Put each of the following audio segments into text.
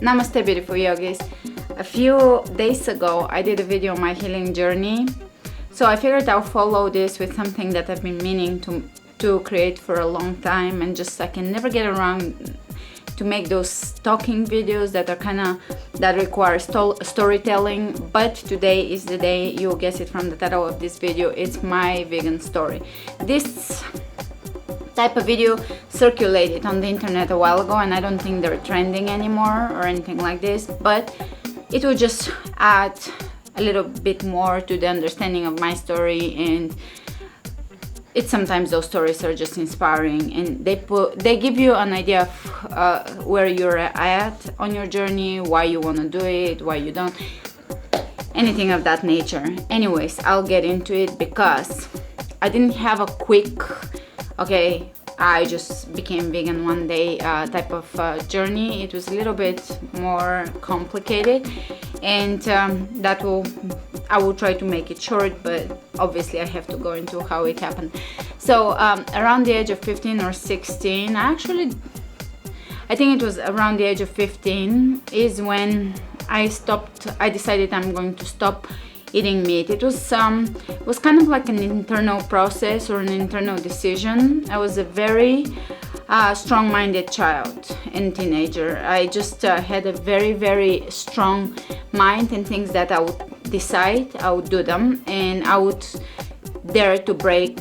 Namaste, beautiful yogis. A few days ago I did a video on my healing journey, so I figured I'll follow this with something that I've been meaning to create for a long time, and just I can never get around to make those talking videos that require storytelling. But today is the day. You'll guess it from the title of this video. It's my vegan story. This type of video circulated on the internet a while ago, and I don't think they're trending anymore or anything like this, but it will just add a little bit more to the understanding of my story. And it's sometimes those stories are just inspiring, and they give you an idea of where you're at on your journey, why you want to do it, why you don't, anything of that nature. Anyways, I'll get into it because I didn't have a quick okay, I just became vegan one day type of journey. It was a little bit more complicated, and I will try to make it short, but obviously I have to go into how it happened. So around the age of 15 or 16, I think it was around the age of 15 is when I decided I'm going to stop eating meat. It was kind of like an internal process or an internal decision. I was a very strong-minded child and teenager. I just had a very, very strong mind, and things that I would decide, I would do them, and I would dare to break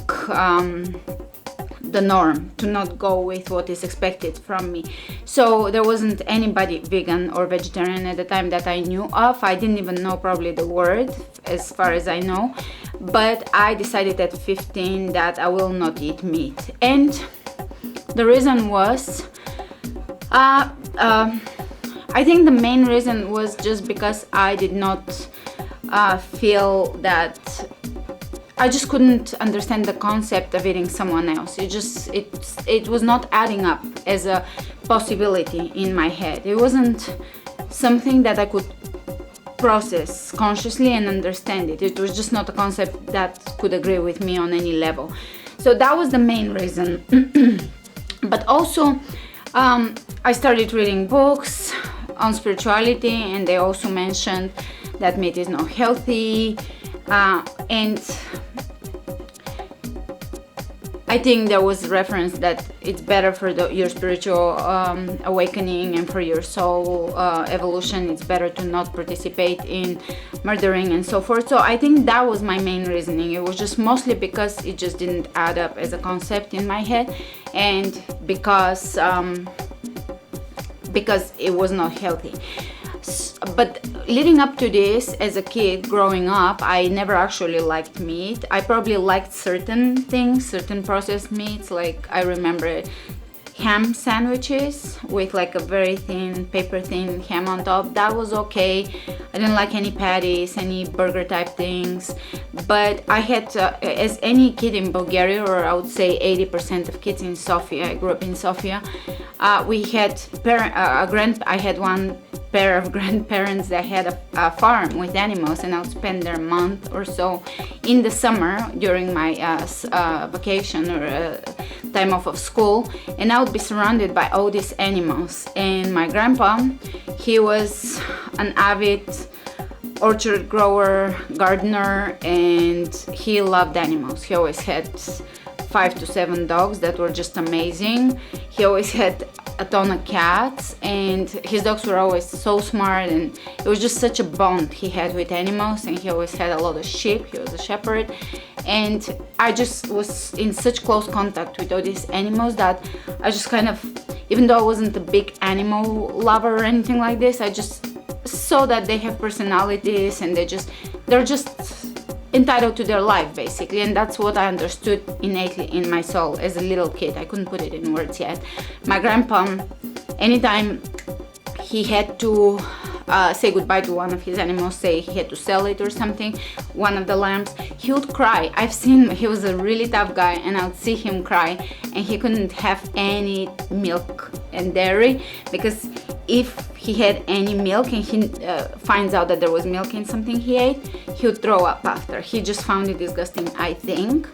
the norm, to not go with what is expected from me. So there wasn't anybody vegan or vegetarian at the time that I knew of. I didn't even know probably the word, as far as I know, but I decided at 15 that I will not eat meat. And the reason was I think the main reason was just because I did not feel that I just couldn't understand the concept of eating someone else. It was not adding up as a possibility in my head. It wasn't something that I could process consciously and understand it. It was just not a concept that could agree with me on any level. So that was the main reason. But also I started reading books on spirituality, and they also mentioned that meat is not healthy, and I think there was reference that it's better for your spiritual awakening and for your soul evolution. It's better to not participate in murdering and so forth. So I think that was my main reasoning. It was just mostly because it just didn't add up as a concept in my head, and because it was not healthy. But leading up to this, as a kid growing up, I never actually liked meat. I probably liked certain things, certain processed meats, like I remember ham sandwiches with like a very thin, paper thin ham on top. That was okay. I didn't like any patties, any burger type things. But I had, as any kid in Bulgaria, or I would say 80% of kids in Sofia, I grew up in Sofia, we had I had one pair of grandparents that had a farm with animals, and I would spend their month or so in the summer during my vacation or time off of school, and I would be surrounded by all these animals. And my grandpa, he was an avid orchard grower, gardener, and he loved animals. He always had 5 to 7 dogs that were just amazing. He always had a ton of cats, and his dogs were always so smart, and it was just such a bond he had with animals. And he always had a lot of sheep. He was a shepherd, and I just was in such close contact with all these animals that I just kind of, even though I wasn't a big animal lover or anything like this, I just saw that they have personalities, and they're just entitled to their life, basically. And that's what I understood innately in my soul as a little kid. I couldn't put it in words yet. My grandpa, anytime he had to say goodbye to one of his animals, say he had to sell it or something, one of the lambs, he would cry. I've seen, he was a really tough guy, and I would see him cry, and he couldn't have any milk and dairy, because if he had any milk and he finds out that there was milk in something he ate, he would throw up after. He just found it disgusting, I think.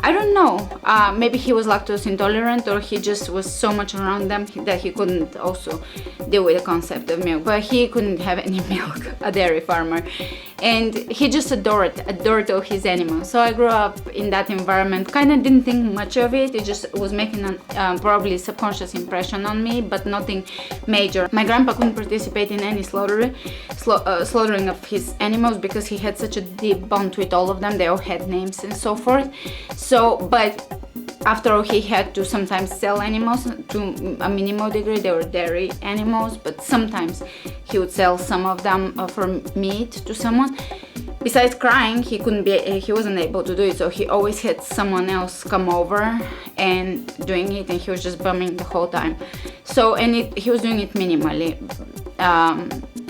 I don't know, maybe he was lactose intolerant, or he just was so much around them that he couldn't also deal with the concept of milk. But he couldn't have any milk, a dairy farmer, and he just adored all his animals. So I grew up in that environment, kind of didn't think much of it. It just was making a probably subconscious impression on me, but nothing major. My grandpa couldn't participate in any slaughtering of his animals because he had such a deep bond with all of them. They all had names and so forth. So, but after all, he had to sometimes sell animals to a minimal degree. They were dairy animals, but sometimes he would sell some of them for meat to someone. Besides crying, he wasn't able to do it, so he always had someone else come over and doing it, and he was just bumming the whole time. So, and he was doing it minimally.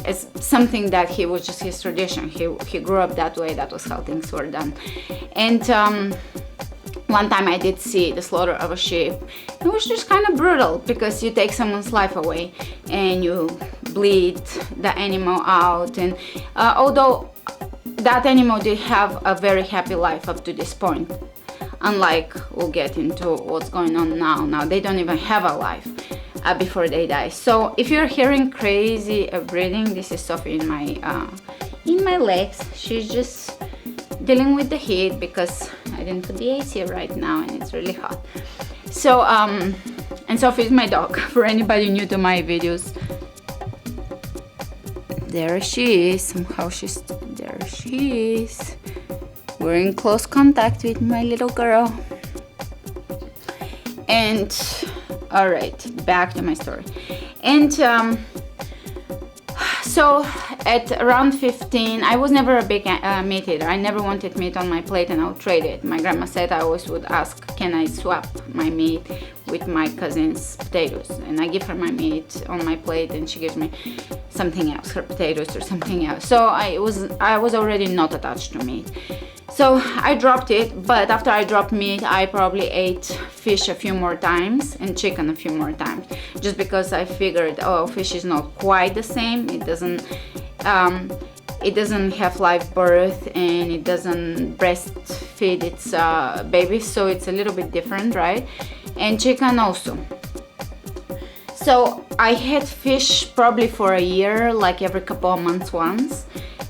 It's something that he was just his tradition. He grew up that way. That was how things were done. And one time I did see the slaughter of a sheep. It was just kind of brutal because you take someone's life away and you bleed the animal out. And although that animal did have a very happy life up to this point, unlike we'll get into what's going on now. Now they don't even have a life before they die. So if you're hearing crazy breathing, this is Sophie in my legs. She's just dealing with the heat because I didn't put the AC right now and it's really hot. So and Sophie is my dog. For anybody new to my videos, there she is. Somehow there she is. We're in close contact with my little girl. And all right, back to my story. And so at around 15, I was never a big meat eater. I never wanted meat on my plate and I'll trade it. My grandma said I always would ask, can I swap my meat with my cousin's potatoes? And I give her my meat on my plate and she gives me something else, her potatoes or something else. So I was already not attached to meat. So I dropped it, but after I dropped meat, I probably ate fish a few more times and chicken a few more times, just because I figured, oh, fish is not quite the same. It doesn't have live birth and it doesn't breastfeed its babies, so it's a little bit different, right? And chicken also. So I had fish probably for a year, like every couple of months once,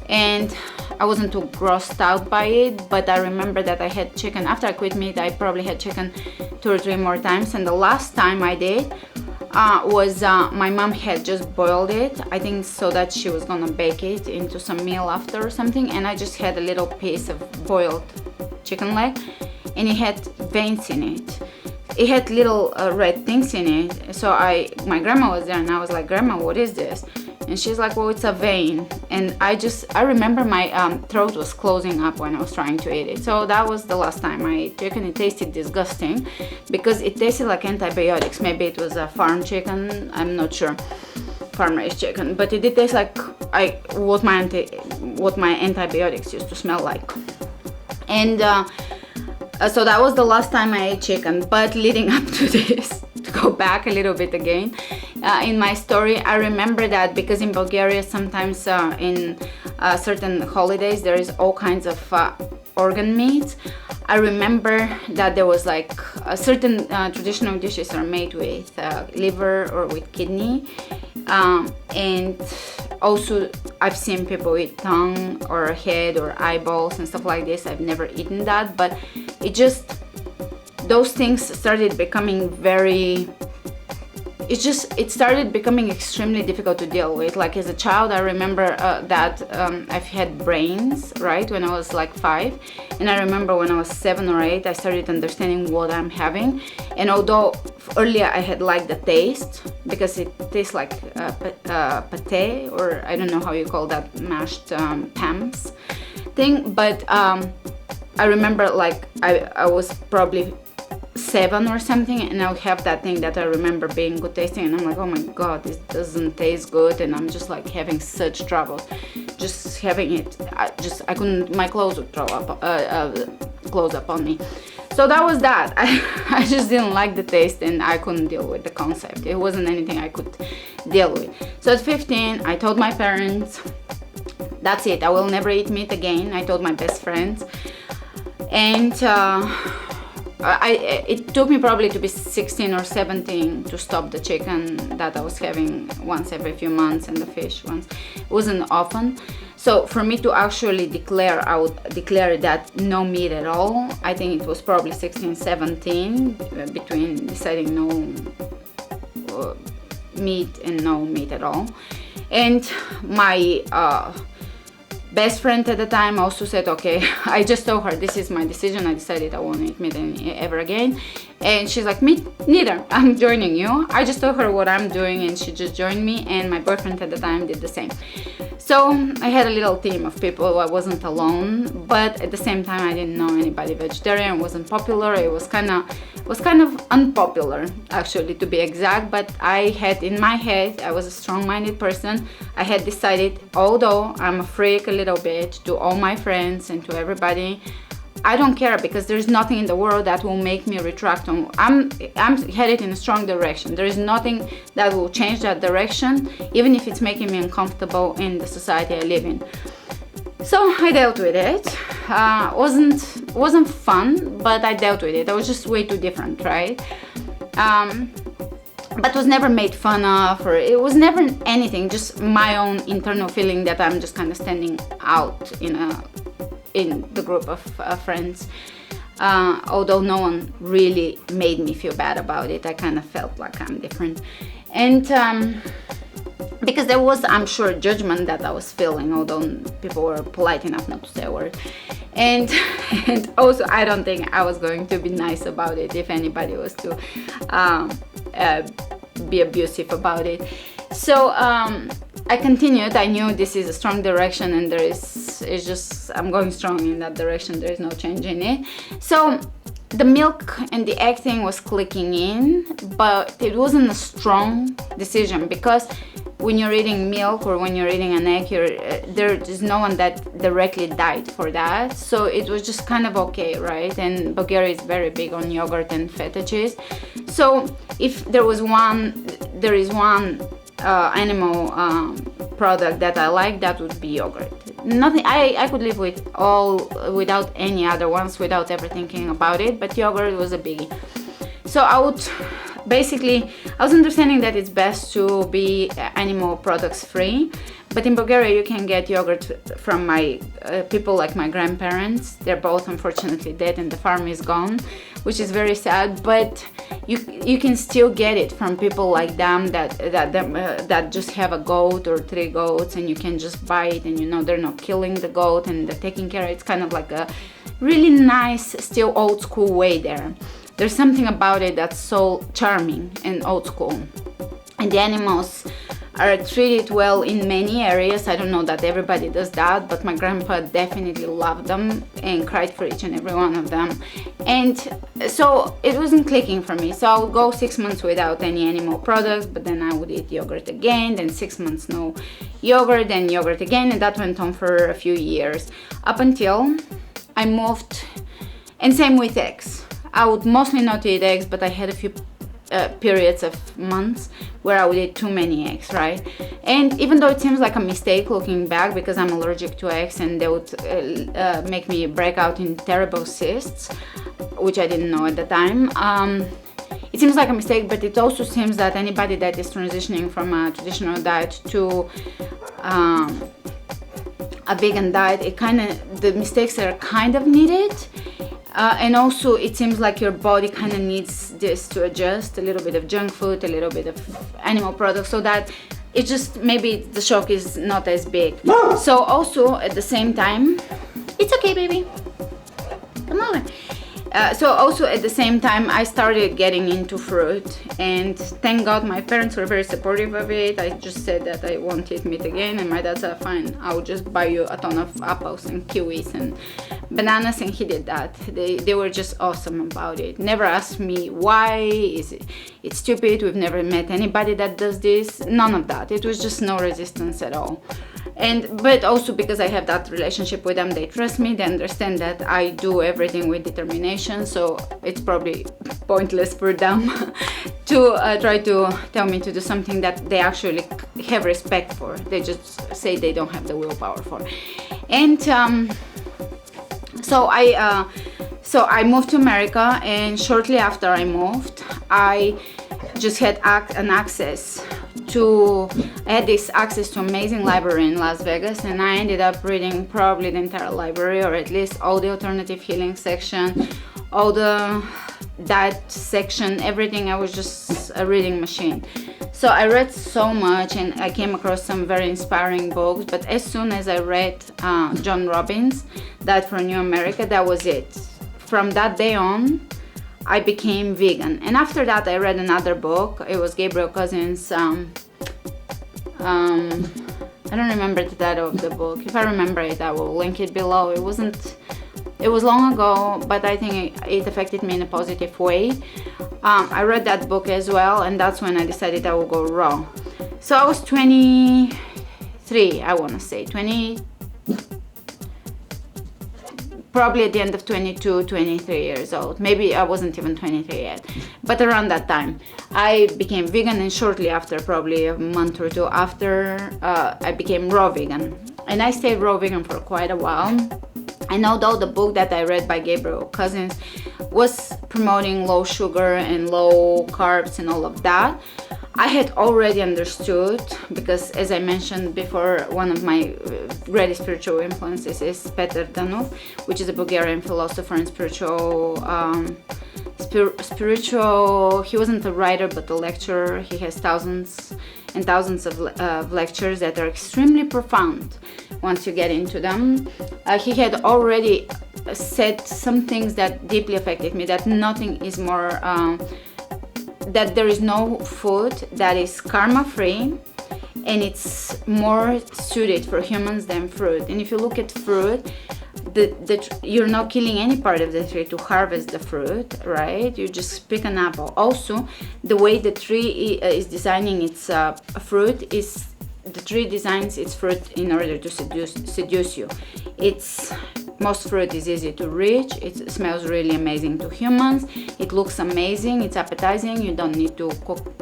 and I wasn't too grossed out by it. But I remember that I had chicken after I quit meat. I probably had chicken 2 or 3 more times, and the last time I did was my mom had just boiled it, I think so that she was gonna bake it into some meal after or something, and I just had a little piece of boiled chicken leg and it had veins in it. It had little red things in it. So my grandma was there and I was like, Grandma, what is this? And she's like, well, it's a vein. And I remember my throat was closing up when I was trying to eat it. So that was the last time I ate chicken. It tasted disgusting because it tasted like antibiotics. Maybe it was a farm chicken, I'm not sure, farm raised chicken, but it did taste like what my antibiotics used to smell like. And so that was the last time I ate chicken. But leading up to this, to go back a little bit again in my story, I remember that because in Bulgaria sometimes in certain holidays there is all kinds of organ meats. I remember that there was like certain traditional dishes are made with liver or with kidney, and also I've seen people eat tongue or head or eyeballs and stuff like this. I've never eaten that, but those things started becoming it started becoming extremely difficult to deal with. Like as a child, I remember that I've had brains, right, when I was like 5, and I remember when I was 7 or 8, I started understanding what I'm having. And although earlier I had liked the taste because it tastes like pate, or I don't know how you call that, mashed pams thing, but I remember like I was probably 7 or something, and I'll have that thing that I remember being good tasting, and I'm like, oh my god, this doesn't taste good, and I'm just like having such trouble just having it. I couldn't, my clothes would close up on me. So that was that. I just didn't like the taste and I couldn't deal with the concept. It wasn't anything I could deal with. So at 15, I told my parents, that's it, I will never eat meat again. I told my best friends, and it took me probably to be 16 or 17 to stop the chicken that I was having once every few months, and the fish once. It wasn't often. So for me to actually declare, I would declare that no meat at all, I think it was probably 16, 17, between deciding no meat and no meat at all. And my best friend at the time also said, okay, I just told her this is my decision, I decided I won't eat meat ever again. And she's like, me neither, I'm joining you. I just told her what I'm doing and she just joined me, and my boyfriend at the time did the same. So I had a little team of people, I wasn't alone, but at the same time I didn't know anybody vegetarian. It wasn't popular, it was kind of unpopular actually, to be exact. But I had in my head, I was a strong-minded person, I had decided, although I'm a freak a little bit to all my friends and to everybody, I don't care, because there's nothing in the world that will make me retract on. I'm headed in a strong direction. There is nothing that will change that direction, even if it's making me uncomfortable in the society I live in. So I dealt with it. Wasn't fun, but I dealt with it. I was just way too different, right? But was never made fun of, or it was never anything. Just my own internal feeling that I'm just kind of standing out in the group of friends, although no one really made me feel bad about it. I kind of felt like I'm different, and because there was, I'm sure, judgment that I was feeling, although people were polite enough not to say a word, and also I don't think I was going to be nice about it if anybody was to be abusive about it. So I continued. I knew this is a strong direction, and I'm going strong in that direction. There is no change in it. So the milk and the egg thing was clicking in, but it wasn't a strong decision, because when you're eating milk or when you're eating an egg, there is no one that directly died for that. So it was just kind of okay, right? And Bulgaria is very big on yogurt and feta cheese. So if there is one animal product that I like, that would be yogurt. Nothing, I could live without any other ones, without ever thinking about it, but yogurt was a biggie. So I was understanding that it's best to be animal products free, but in Bulgaria you can get yogurt from my people like my grandparents. They're both unfortunately dead and the farm is gone, which is very sad, but you can still get it from people like them that just have a goat or 3 goats, and you can just buy it, and they're not killing the goat and they're taking care of it. It's kind of like a really nice, still old school way there. There's something about it that's so charming and old school, and the animals are treated well in many areas. I don't know that everybody does that, but my grandpa definitely loved them and cried for each and every one of them. And so it wasn't clicking for me. So I would go 6 months without any animal products, but then I would eat yogurt again, then 6 months no yogurt, then yogurt again, and that went on for a few years, up until I moved. And same with eggs. I would mostly not eat eggs, but I had a few periods of months where I would eat too many eggs, right? And even though it seems like a mistake looking back, because I'm allergic to eggs and they would make me break out in terrible cysts, which I didn't know at the time, it seems like a mistake, but it also seems that anybody that is transitioning from a traditional diet to a vegan diet, the mistakes are kind of needed. And also it seems like your body kind of needs this to adjust, a little bit of junk food, a little bit of animal products, so that it just, maybe the shock is not as big. So also at the same time, it's okay baby, come over. So also at the same time I started getting into fruit, and thank God my parents were very supportive of it. I just said that I won't eat meat again, and my dad said fine, I will just buy you a ton of apples and kiwis and bananas, and he did that. They were just awesome about it. Never asked me why, it's stupid, we've never met anybody that does this, none of that. It was just no resistance at all. But also because I have that relationship with them, they trust me, they understand that I do everything with determination, so it's probably pointless for them to try to tell me to do something that they actually have respect for. They just say they don't have the willpower for. And so I So I moved to America, and shortly after I moved, I just had access to amazing library in Las Vegas, and I ended up reading probably the entire library, or at least all the alternative healing section, all the that section, everything. I was just a reading machine. So I read so much, and I came across some very inspiring books, but as soon as I read John Robbins' Diet for a New America, that was it. From that day on, I became vegan. And after that, I read another book. It was Gabriel Cousins' I don't remember the title of the book. If I remember it, I will link it below. It was long ago, but I think it affected me in a positive way. I read that book as well, and that's when I decided I would go raw. So I was 23, I want to say, probably at the end of 22, 23 years old. Maybe I wasn't even 23 yet, but around that time I became vegan, and shortly after, probably a month or two after, I became raw vegan. And I stayed raw vegan for quite a while. And although the book that I read by Gabriel Cousins was promoting low sugar and low carbs and all of that, I had already understood, because as I mentioned before, one of my really spiritual influences is Peter Danov, which is a Bulgarian philosopher and he wasn't a writer but a lecturer. He has thousands and thousands of lectures that are extremely profound once you get into them. He had already said some things that deeply affected me, that nothing is more that there is no food that is karma free, and it's more suited for humans than fruit. And if you look at fruit, you're not killing any part of the tree to harvest the fruit, right? You just pick an apple. Also, the way the tree is designing its fruit is, the tree designs its fruit in order to seduce you. Most fruit is easy to reach. It smells really amazing to humans. It looks amazing. It's appetizing. You don't need to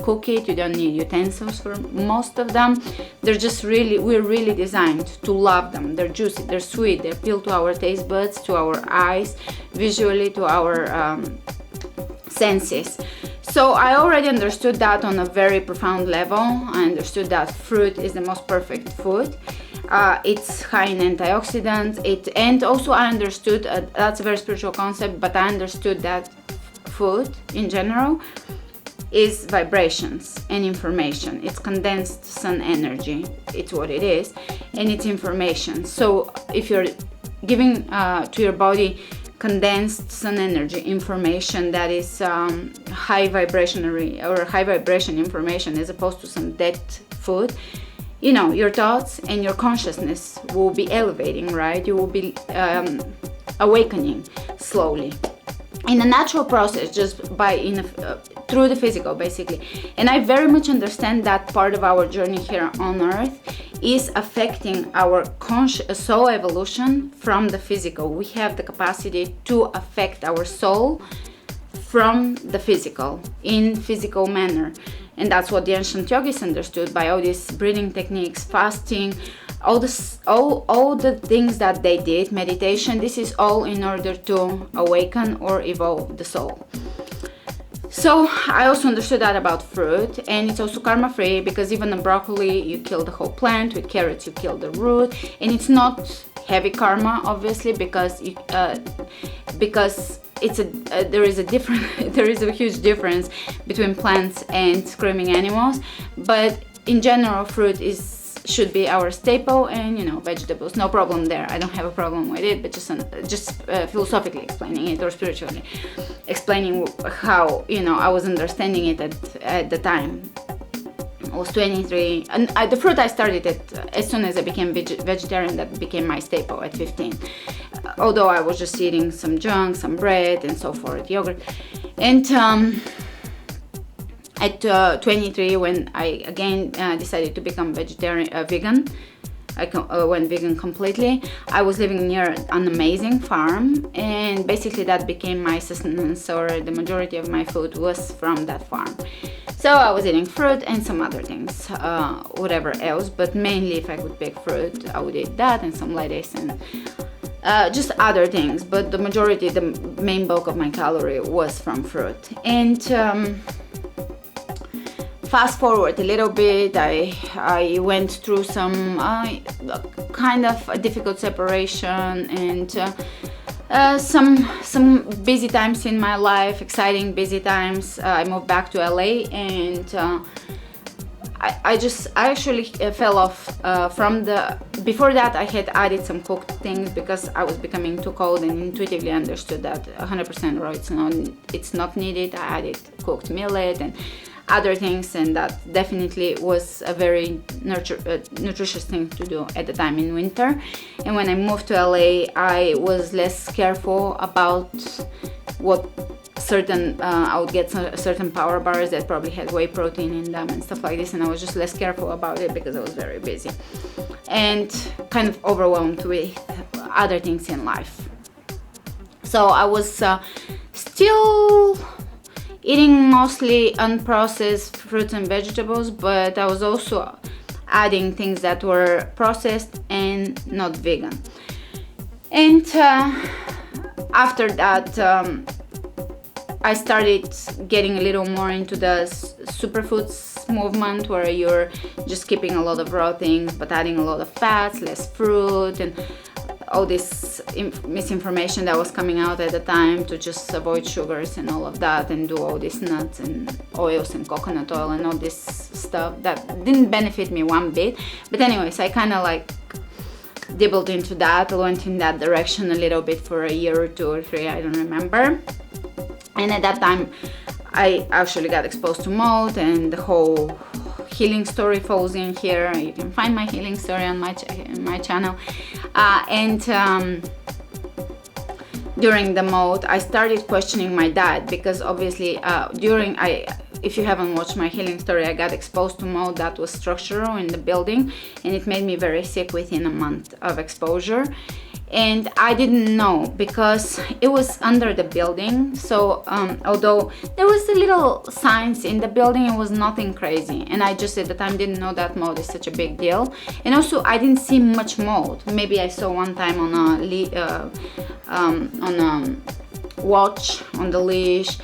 cook it. You don't need utensils for most of them. We're really designed to love them. They're juicy. They're sweet. They appeal to our taste buds, to our eyes, visually, to our senses. So I already understood that on a very profound level. I understood that fruit is the most perfect food. It's high in antioxidants. And also I understood, that's a very spiritual concept, but I understood that food in general is vibrations and information. It's condensed sun energy. It's what it is, and it's information. So if you're giving to your body condensed sun energy information that is high vibration information, as opposed to some dead food, you know, your thoughts and your consciousness will be elevating, right? You will be awakening slowly in a natural process, just through the physical, basically. And I very much understand that part of our journey here on earth is affecting our soul evolution from the physical. We have the capacity to affect our soul from the physical, in physical manner. And that's what the ancient yogis understood by all these breathing techniques, fasting, all the things that they did, meditation. This is all in order to awaken or evolve the soul. So I also understood that about fruit, and it's also karma free, because even the broccoli, you kill the whole plant. With carrots, you kill the root, and it's not heavy karma, obviously, because there is a huge difference between plants and screaming animals. But in general, fruit should be our staple, and vegetables, no problem there. I don't have a problem with it, but just philosophically explaining it, or spiritually explaining how I was understanding it at the time. I was 23, and the fruit I started as soon as I became vegetarian. That became my staple at 15. Although I was just eating some junk, some bread and so forth, yogurt. And at 23, when I again decided to become vegan, I went vegan completely. I was living near an amazing farm, and basically that became my sustenance, or the majority of my food was from that farm. So I was eating fruit and some other things, whatever else, but mainly if I could pick fruit, I would eat that, and some lettuce and just other things, but the majority, the main bulk of my calorie was from fruit. And fast forward a little bit, I went through some kind of a difficult separation, and some busy times in my life, exciting busy times. I moved back to LA, and I actually fell off from the. Before that, I had added some cooked things because I was becoming too cold, and intuitively understood that 100% raw it's not needed. I added cooked millet and other things, and that definitely was a very nutritious thing to do at the time in winter. And when I moved to LA, I was less careful about what certain I would get certain power bars that probably had whey protein in them and stuff like this, and I was just less careful about it because I was very busy and kind of overwhelmed with other things in life. So I was still eating mostly unprocessed fruits and vegetables, but I was also adding things that were processed and not vegan. And after that, I started getting a little more into the superfoods movement, where you're just keeping a lot of raw things but adding a lot of fats, less fruit, and all this misinformation that was coming out at the time to just avoid sugars and all of that, and do all these nuts and oils and coconut oil and all this stuff that didn't benefit me one bit. But anyways, I kind of like dabbled into that, went in that direction a little bit for a year or 2 or 3, I don't remember. And at that time, I actually got exposed to mold, and the whole healing story falls in here. You can find my healing story on my channel. During the mold, I started questioning my diet, because obviously if you haven't watched my healing story, I got exposed to mold that was structural in the building, and it made me very sick within a month of exposure. And I didn't know because it was under the building. So although there was a little signs in the building, it was nothing crazy. And I just at the time didn't know that mold is such a big deal. And also I didn't see much mold. Maybe I saw one time on a watch on the leash,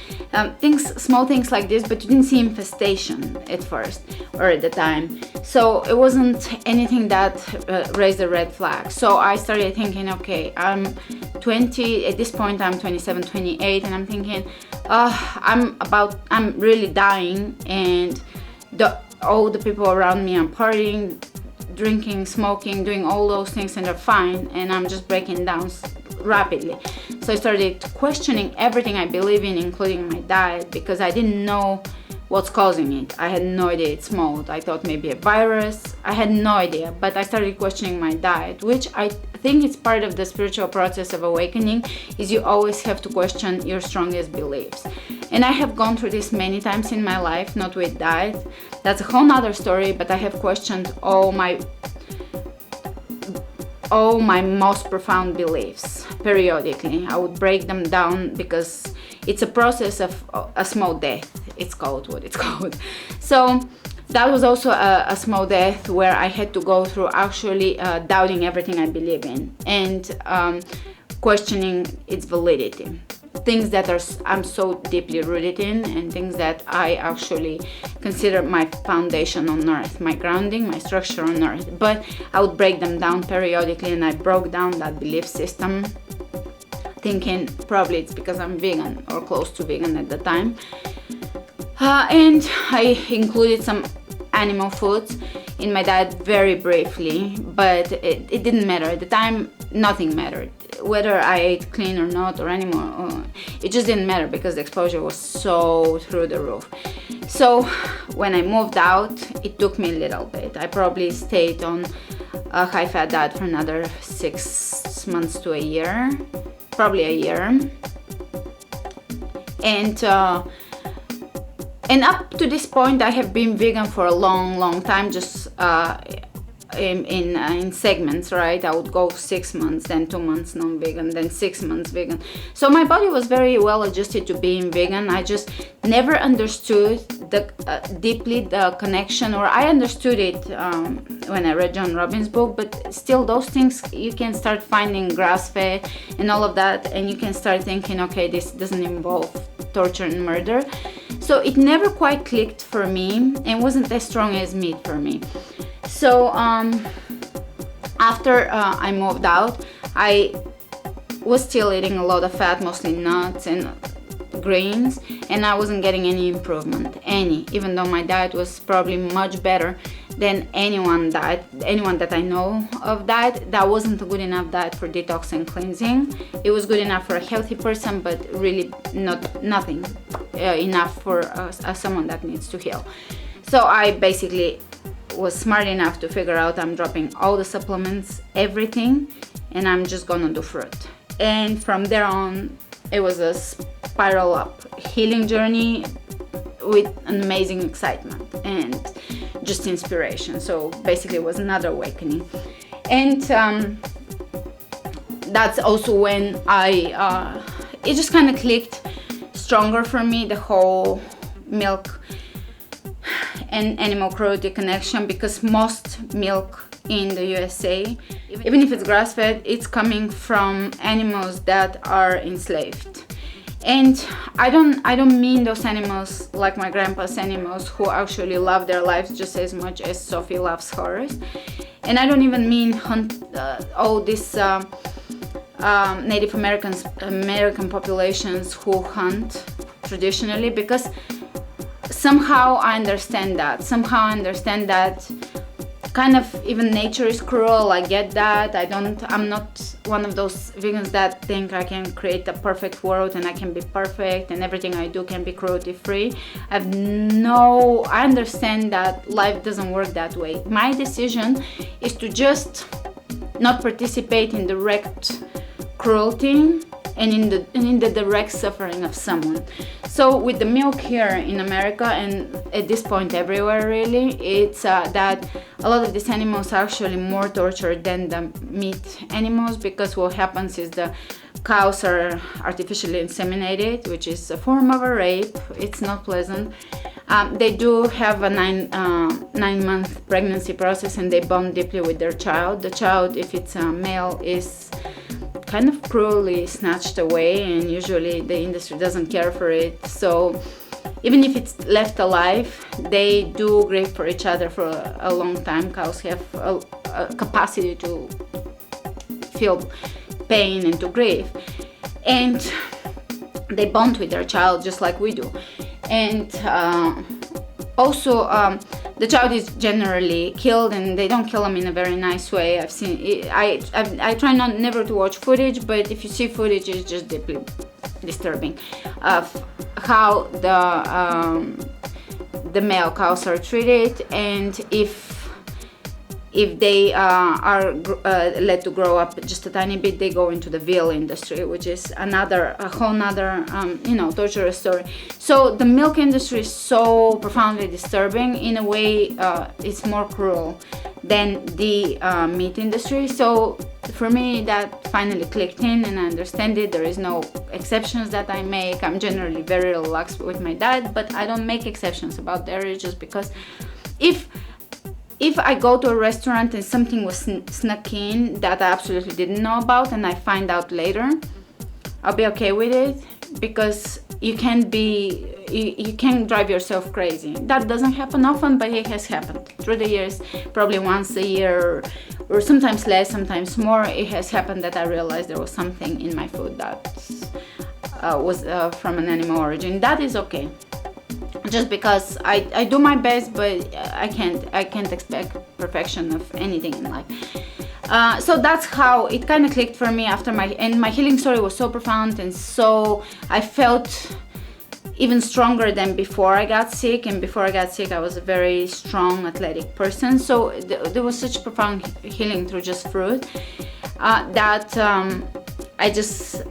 small things like this, but you didn't see infestation at first or at the time. So it wasn't anything that raised a red flag. So I started thinking, okay, I'm 20 at this point, I'm 27, 28, and I'm thinking, I'm really dying, and all the people around me are partying, drinking, smoking, doing all those things, and they're fine, and I'm just breaking down rapidly. So I started questioning everything I believe in, including my diet, because I didn't know what's causing it. I had no idea it's mold. I thought maybe a virus. I had no idea, but I started questioning my diet, which I think it's part of the spiritual process of awakening, is you always have to question your strongest beliefs. And I have gone through this many times in my life, not with diet. That's a whole nother story, but I have questioned all my most profound beliefs periodically. I would break them down because it's a process of a small death. It's called what it's called. So that was also a small death where I had to go through actually doubting everything I believe in, and questioning its validity. Things that I'm so deeply rooted in, and things that I actually consider my foundation on earth, my grounding, my structure on earth. But I would break them down periodically, and I broke down that belief system, thinking probably it's because I'm vegan or close to vegan at the time. And I included some animal foods in my diet very briefly, but it didn't matter. At the time, nothing mattered. Whether I ate clean or not, or animal, it just didn't matter because the exposure was so through the roof. So when I moved out, it took me a little bit. I probably stayed on a high-fat diet for another 6 months to a year, probably a year. And up to this point, I have been vegan for a long time, just in segments, right? I would go 6 months, then 2 months non-vegan, then 6 months vegan. So my body was very well adjusted to being vegan. I just never understood deeply the connection, or I understood it when I read John Robbins' book, but still those things you can start finding grass-fed and all of that, and you can start thinking, okay, this doesn't involve torture and murder. So it never quite clicked for me and wasn't as strong as meat for me. So after I moved out, I was still eating a lot of fat, mostly nuts and grains, and I wasn't getting any improvement, even though my diet was probably much better than anyone that I know of diet. That wasn't a good enough diet for detox and cleansing. It was good enough for a healthy person, but really nothing enough for someone that needs to heal. So I basically was smart enough to figure out I'm dropping all the supplements, everything, and I'm just gonna do fruit. And from there on, it was a spiral up healing journey with an amazing excitement and just inspiration. So basically it was another awakening. And that's also when it just kind of clicked stronger for me, the whole milk and animal cruelty connection, because most milk in the USA, even if it's grass-fed, it's coming from animals that are enslaved. And I don't mean those animals like my grandpa's animals, who actually love their lives just as much as Sophie loves hers. And I don't even mean all these Native American populations who hunt traditionally, because somehow I understand that kind of even nature is cruel. I get that. I'm not one of those vegans that think I can create a perfect world and I can be perfect and everything I do can be cruelty free. I understand that life doesn't work that way. My decision is to just not participate in direct cruelty and in the direct suffering of someone. So with the milk here in America, and at this point everywhere really, it's that a lot of these animals are actually more tortured than the meat animals, because what happens is the cows are artificially inseminated, which is a form of a rape. It's not pleasant. They do have a 9-month pregnancy process, and they bond deeply with their child. The child, if it's a male, is kind of cruelly snatched away, and usually the industry doesn't care for it. So even if it's left alive, they do grieve for each other for a long time. Cows have a capacity to feel pain and to grieve, and they bond with their child just like we do. And also the child is generally killed, and they don't kill them in a very nice way. I've seen it. I try never to watch footage, but if you see footage, it's just deeply disturbing of how the male cows are treated, and if they are let to grow up just a tiny bit, they go into the veal industry, which is a whole nother torturous story. So the milk industry is so profoundly disturbing. In a way, it's more cruel than the meat industry. So for me, that finally clicked in, and I understand it. There is no exceptions that I make. I'm generally very relaxed with my diet, but I don't make exceptions about dairy, just because if I go to a restaurant and something was snuck in that I absolutely didn't know about, and I find out later, I'll be okay with it, because you can't drive yourself crazy. That doesn't happen often, but it has happened through the years, probably once a year, or sometimes less, sometimes more. It has happened that I realized there was something in my food that was from an animal origin. That is okay. Just because I do my best, but I can't expect perfection of anything in life. So that's how it kind of clicked for me after my healing story was so profound, and so I felt even stronger than before I got sick. And before I got sick, I was a very strong, athletic person. So there was such profound healing through just fruit that I just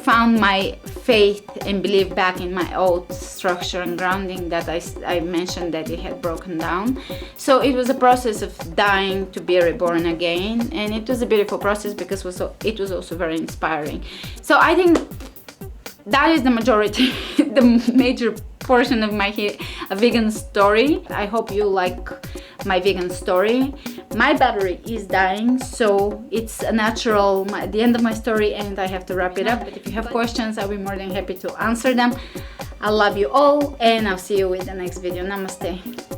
found my faith and belief back in my old structure and grounding that I mentioned that it had broken down. So it was a process of dying to be reborn again, and it was a beautiful process because it was also very inspiring. So I think that is the majority, the major portion of my vegan story. I hope you like my vegan story. My battery is dying, so it's a natural the end of my story, and I have to wrap it up. But if you have questions, I'll be more than happy to answer them. I love you all, and I'll see you with the next video. Namaste.